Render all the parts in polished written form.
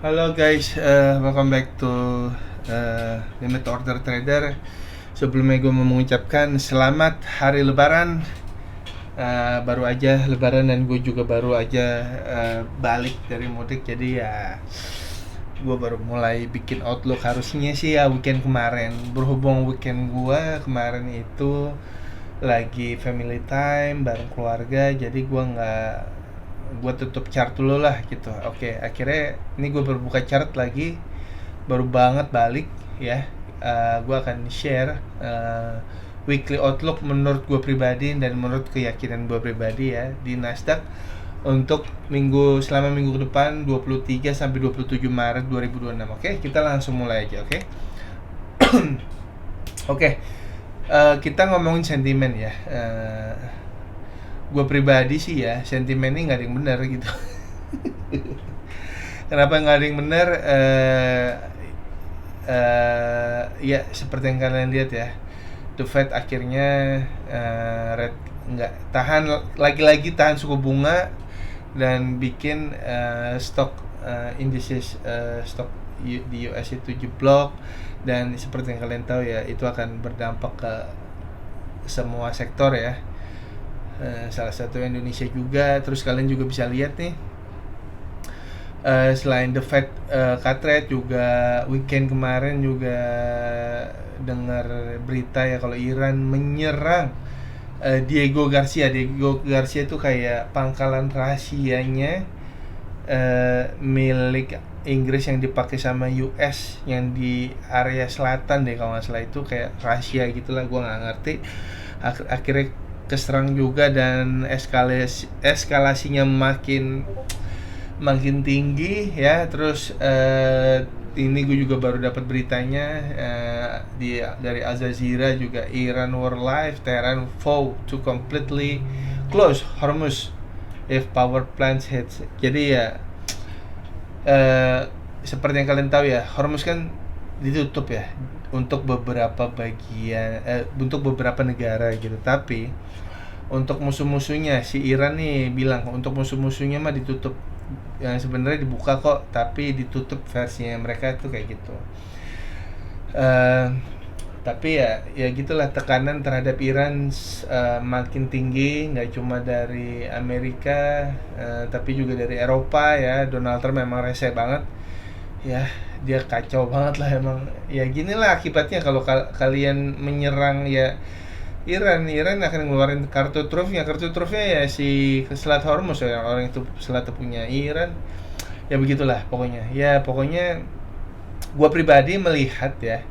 Halo guys, welcome back to Limit Order Trader. Sebelumnya gue mau mengucapkan selamat Hari Lebaran. Baru aja Lebaran dan gue juga baru aja balik dari mudik. Jadi ya gue baru mulai bikin outlook, harusnya sih ya weekend kemarin. Berhubung weekend gue kemarin itu lagi family time bareng keluarga, jadi gue tutup chart dulu lah gitu. Oke, akhirnya ini gue berbuka chart lagi, baru banget balik ya. Gue akan share weekly outlook menurut gue pribadi dan menurut keyakinan gue pribadi ya di Nasdaq untuk selama minggu ke depan 23 sampai 27 Maret 2026. Oke, kita langsung mulai aja. Oke. Oke. Kita ngomongin sentimen ya. Gue pribadi sih ya, sentimen ini nggak ada yang benar gitu. Kenapa nggak ada yang benar? Ya seperti yang kalian lihat ya, The Fed akhirnya red nggak tahan, lagi-lagi tahan suku bunga dan bikin stok indices stok di US itu jeblok, dan seperti yang kalian tahu ya, itu akan berdampak ke semua sektor ya. Salah satu Indonesia juga. Terus kalian juga bisa lihat nih, selain The Fed cut rate, juga weekend kemarin juga dengar berita ya kalau Iran menyerang Diego Garcia. Diego Garcia itu kayak pangkalan rahasianya milik Inggris yang dipakai sama US yang di area selatan deh kalau nggak salah, itu kayak rahasia gitulah, gue nggak ngerti. Akhirnya keserang juga dan eskalasinya makin tinggi ya. Terus ini gue juga baru dapat beritanya dari Al Jazeera juga, Iran war live, Tehran vow to completely close Hormuz if power plants hits. Jadi ya seperti yang kalian tahu ya, Hormuz kan ditutup ya untuk beberapa bagian, untuk beberapa negara gitu. Tapi untuk musuh-musuhnya si Iran nih bilang untuk musuh-musuhnya mah ditutup, yang sebenarnya dibuka kok, tapi ditutup versinya mereka tuh kayak gitu. Tapi ya gitulah, tekanan terhadap Iran makin tinggi, nggak cuma dari Amerika tapi juga dari Eropa ya. Donald Trump memang rese banget ya, dia kacau banget lah emang. Ya ginilah akibatnya kalau kalian menyerang ya Iran akan ngeluarin kartu trufnya ya si Selat Hormuz ya, orang itu selat punya Iran. Ya begitulah pokoknya. Ya pokoknya gua pribadi melihat ya,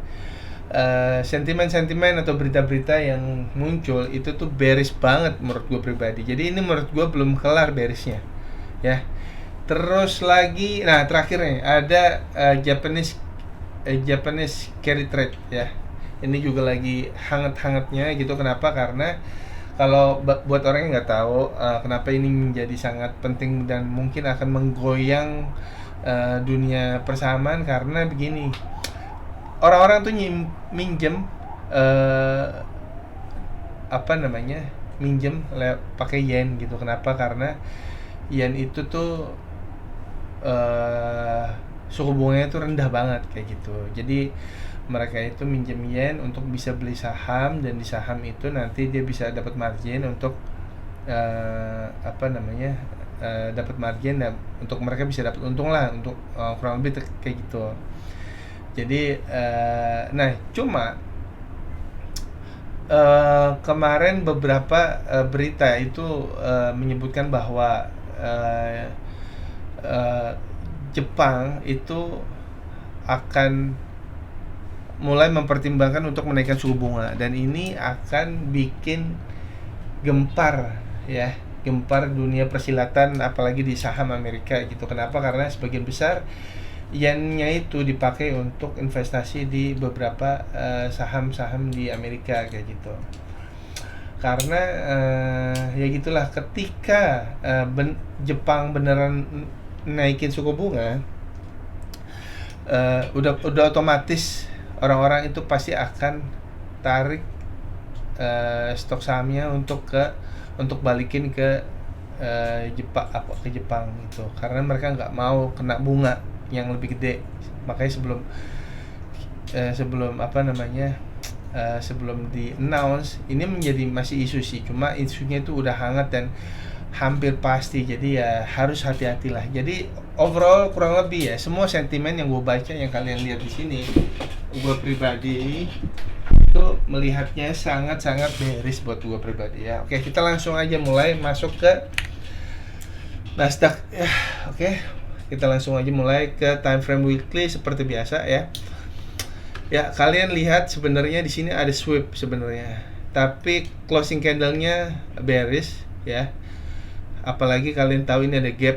sentimen-sentimen atau berita-berita yang muncul itu tuh bearish banget menurut gue pribadi. Jadi ini menurut gue belum kelar bearishnya ya. Terus lagi, nah terakhir nih ada Japanese carry trade ya. Ini juga lagi hangat-hangatnya gitu. Kenapa? Karena kalau buat orang yang nggak tahu kenapa ini menjadi sangat penting dan mungkin akan menggoyang dunia persamaan, karena begini, orang-orang tuh minjem eh, apa namanya, pakai yen gitu. Kenapa? Karena yen itu tuh eh, suku bunganya tuh rendah banget kayak gitu. Jadi mereka itu minjem yen untuk bisa beli saham, dan di saham itu nanti dia bisa dapat margin untuk apa namanya, dapat margin, dan untuk mereka bisa dapat untung lah, untuk kurang lebih kayak gitu. Jadi nah cuma kemarin beberapa berita itu menyebutkan bahwa uh, uh, Jepang itu akan mulai mempertimbangkan untuk menaikkan suku bunga, dan ini akan bikin gempar ya, gempar dunia persilatan apalagi di saham Amerika gitu. Kenapa? Karena sebagian besar yennya itu dipakai untuk investasi di beberapa saham-saham di Amerika kayak gitu. Karena ya gitulah, ketika Jepang beneran naikin suku bunga, udah otomatis orang-orang itu pasti akan tarik stok sahamnya untuk balikin ke Jepang gitu, karena mereka nggak mau kena bunga yang lebih gede. Makanya sebelum sebelum di announce ini menjadi masih isu sih, cuma isunya itu udah hangat dan hampir pasti, jadi ya harus hati-hatilah. Jadi overall kurang lebih ya semua sentimen yang gue baca, yang kalian lihat di sini, gue pribadi itu melihatnya sangat-sangat bearish buat gue pribadi ya. Oke, kita langsung aja mulai masuk ke Nasdaq ya. Oke, kita langsung aja mulai ke time frame weekly seperti biasa ya. Ya, kalian lihat sebenarnya di sini ada sweep sebenarnya, tapi closing candle-nya bearish ya. Apalagi kalian tahu ini ada gap.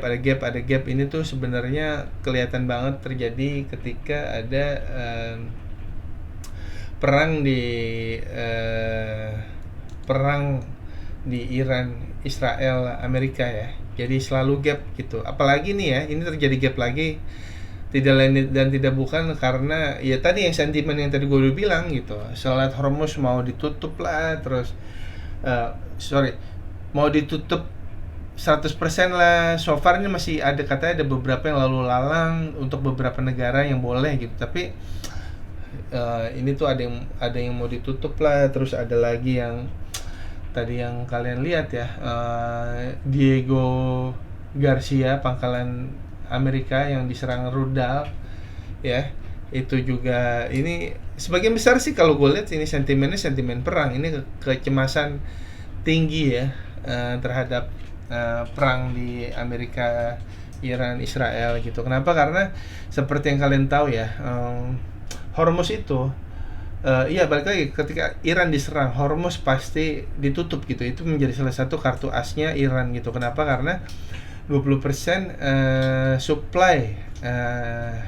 Ini tuh sebenarnya kelihatan banget terjadi ketika ada perang di Iran, Israel, Amerika ya. Jadi selalu gap gitu. Apalagi nih ya, ini terjadi gap lagi, tidak lain dan tidak bukan karena ya tadi yang sentimen yang tadi gue udah bilang gitu. Selat Hormuz mau ditutup lah, terus mau ditutup 100% lah. So far ini masih ada, katanya ada beberapa yang lalu lalang untuk beberapa negara yang boleh gitu. Tapi ini tuh ada yang mau ditutup lah. Terus ada lagi yang tadi yang kalian lihat ya, Diego Garcia, pangkalan Amerika yang diserang rudal ya. Itu juga ini sebagian besar sih kalau gue lihat ini sentimennya sentimen perang. Ini kecemasan tinggi ya terhadap perang di Amerika, Iran, Israel gitu. Kenapa? Karena seperti yang kalian tahu ya, Hormuz itu balik lagi, ketika Iran diserang, Hormuz pasti ditutup gitu. Itu menjadi salah satu kartu asnya Iran gitu. Kenapa? Karena 20% supply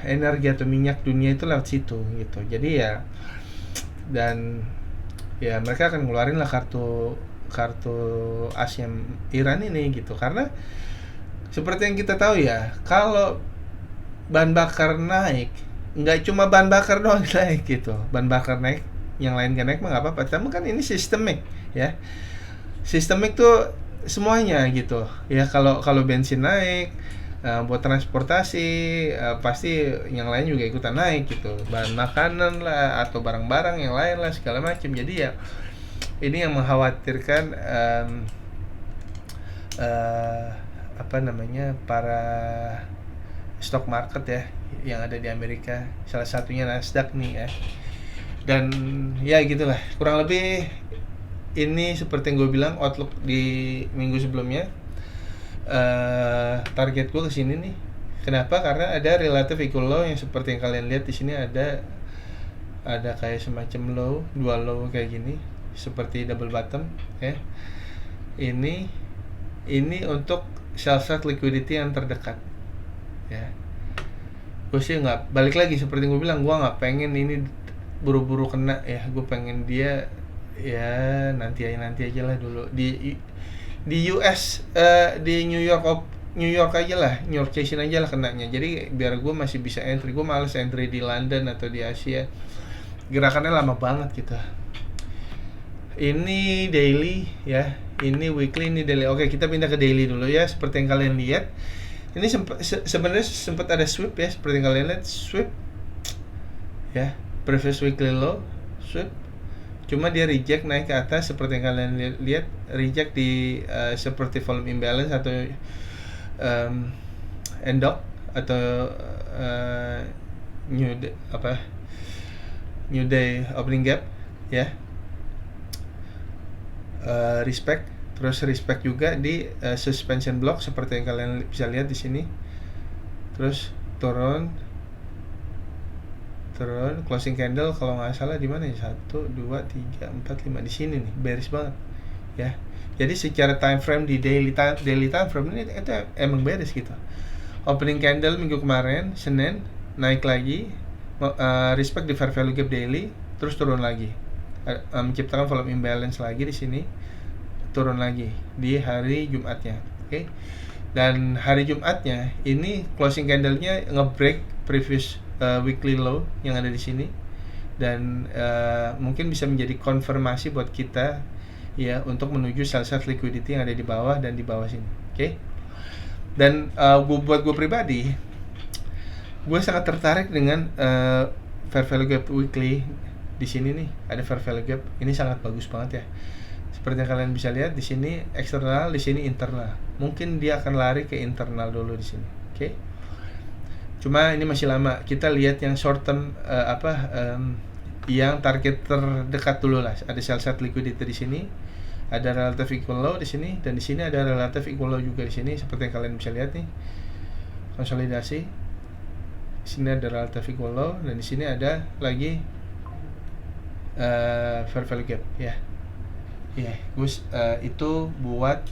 energi atau minyak dunia itu lewat situ gitu. Jadi ya, dan ya mereka akan ngeluarin lah kartu asnya Iran ini gitu. Karena seperti yang kita tahu ya, kalau bahan bakar naik, nggak cuma bahan bakar doang naik gitu. Bahan bakar naik, yang lain gak naik mah nggak apa-apa. Tapi kan ini sistemik ya. Sistemik tuh semuanya gitu ya. Kalau bensin naik, buat transportasi pasti yang lain juga ikutan naik gitu. Bahan makanan lah atau barang-barang yang lain lah segala macam. Jadi ya ini yang mengkhawatirkan para stock market ya yang ada di Amerika, salah satunya Nasdaq nih ya. Dan ya gitulah kurang lebih, ini seperti yang gue bilang outlook di minggu sebelumnya. Target gue kesini nih. Kenapa? Karena ada relative equal low yang seperti yang kalian lihat di sini, ada kayak semacam low, dua low kayak gini, seperti double bottom ya. Ini untuk sell-side liquidity yang terdekat ya. Gue sih nggak, balik lagi seperti yang gue bilang, gue nggak pengen ini buru-buru kena ya. Gue pengen dia ya nanti aja lah dulu di US, di New York aja lah, New York session aja lah kenanya. Jadi biar gue masih bisa entry. Gue males entry di London atau di Asia, gerakannya lama banget gitu. Ini daily ya, ini weekly, ini daily. Oke, kita pindah ke daily dulu ya. Seperti yang kalian lihat, ini sebenarnya sempat ada sweep ya, seperti yang kalian lihat, sweep ya, previous weekly low, sweep. Cuma dia reject naik ke atas, seperti yang kalian lihat, reject di seperti volume imbalance atau endok atau new day opening gap ya. Respect, terus respect juga di suspension block seperti yang kalian bisa lihat di sini. Terus turun closing candle kalau nggak salah di mana ya, 1, 2, 3, 4, 5 di sini nih, bearish banget ya. Jadi secara time frame di daily time frame ini itu emang bearish gitu. Opening candle minggu kemarin Senin naik lagi, respect di fair value gap daily, terus turun lagi, menciptakan volume imbalance lagi di sini, turun lagi di hari Jumatnya. Oke. Dan hari Jumatnya ini closing candle-nya nge-break previous weekly low yang ada di sini, dan mungkin bisa menjadi konfirmasi buat kita ya untuk menuju sell-side liquidity yang ada di bawah dan di bawah sini. Oke. Dan buat gue pribadi gue sangat tertarik dengan fair value gap weekly. Di sini nih ada fair value gap, ini sangat bagus banget ya. Seperti yang kalian bisa lihat di sini eksternal, di sini internal. Mungkin dia akan lari ke internal dulu di sini. Oke. Cuma ini masih lama. Kita lihat yang short term yang target terdekat dulu lah. Ada sell side liquidity di sini. Ada relative equal low di sini, dan di sini ada relative equal low juga di sini seperti yang kalian bisa lihat nih. Konsolidasi. Di sini ada relative equal low, dan di sini ada lagi fair value gap ya. Gus, itu buat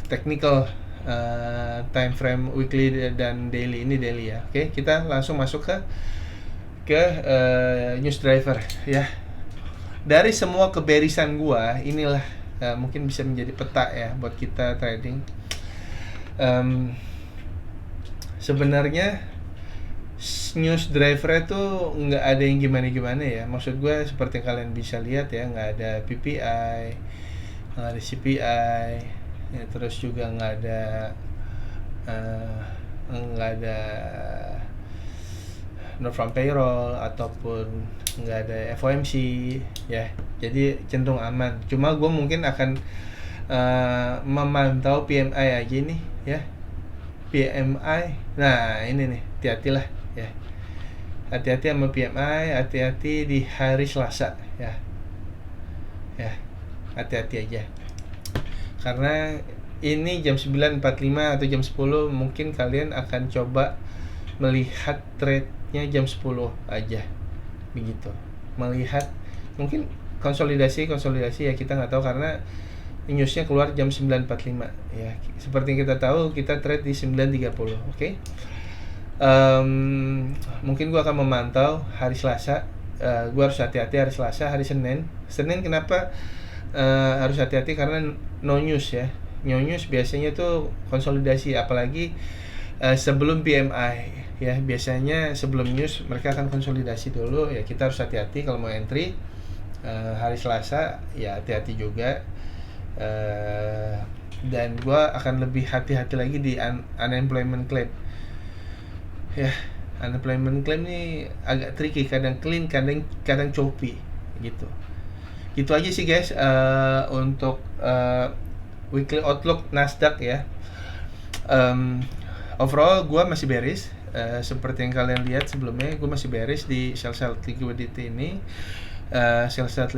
technical time frame weekly dan daily. Ini daily ya. Oke, kita langsung masuk ke news driver ya. Dari semua keberisan gua, inilah mungkin bisa menjadi peta ya buat kita trading. Sebenarnya news driver itu nggak ada yang gimana-gimana ya. Maksud gue seperti yang kalian bisa lihat ya, nggak ada PPI, nggak ada CPI ya, terus juga nggak ada non-farm payroll ataupun nggak ada FOMC ya, jadi cenderung aman. Cuma gue mungkin akan memantau PMI aja nih ya. PMI, nah ini nih, hati-hatilah ya, hati-hati sama PMI, hati-hati di hari Selasa ya, hati-hati aja, karena ini jam 9.45 atau jam 10 mungkin kalian akan coba melihat trade-nya jam 10 aja begitu, melihat mungkin konsolidasi ya, kita nggak tahu karena newsnya keluar jam 9.45 ya. Seperti yang kita tahu, kita trade di 9.30. Oke. Mungkin gua akan memantau hari Selasa. Gua harus hati-hati hari Selasa. Hari Senin kenapa harus hati-hati? Karena no news ya. No news biasanya tuh konsolidasi, apalagi sebelum PMI ya. Biasanya sebelum news mereka akan konsolidasi dulu ya. Kita harus hati-hati kalau mau entry hari Selasa ya, hati-hati juga. Dan gue akan lebih hati-hati lagi di unemployment claim ya. Unemployment claim ini agak tricky, kadang clean, kadang choppy gitu aja sih guys untuk weekly outlook Nasdaq ya. Overall gue masih bearish, seperti yang kalian lihat sebelumnya. Gue masih bearish di sell side liquidity ini, sell side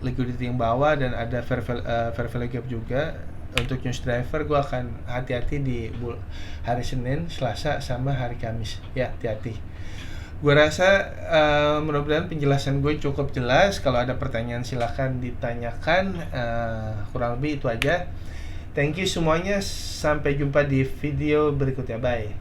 liquidity yang bawah, dan ada fair value gap juga. Untuk news driver gue akan hati-hati di hari Senin, Selasa, sama hari Kamis ya, hati-hati. Gue rasa mudah-mudahan penjelasan gue cukup jelas. Kalau ada pertanyaan silahkan ditanyakan. Kurang lebih itu aja. Thank you semuanya, sampai jumpa di video berikutnya, bye.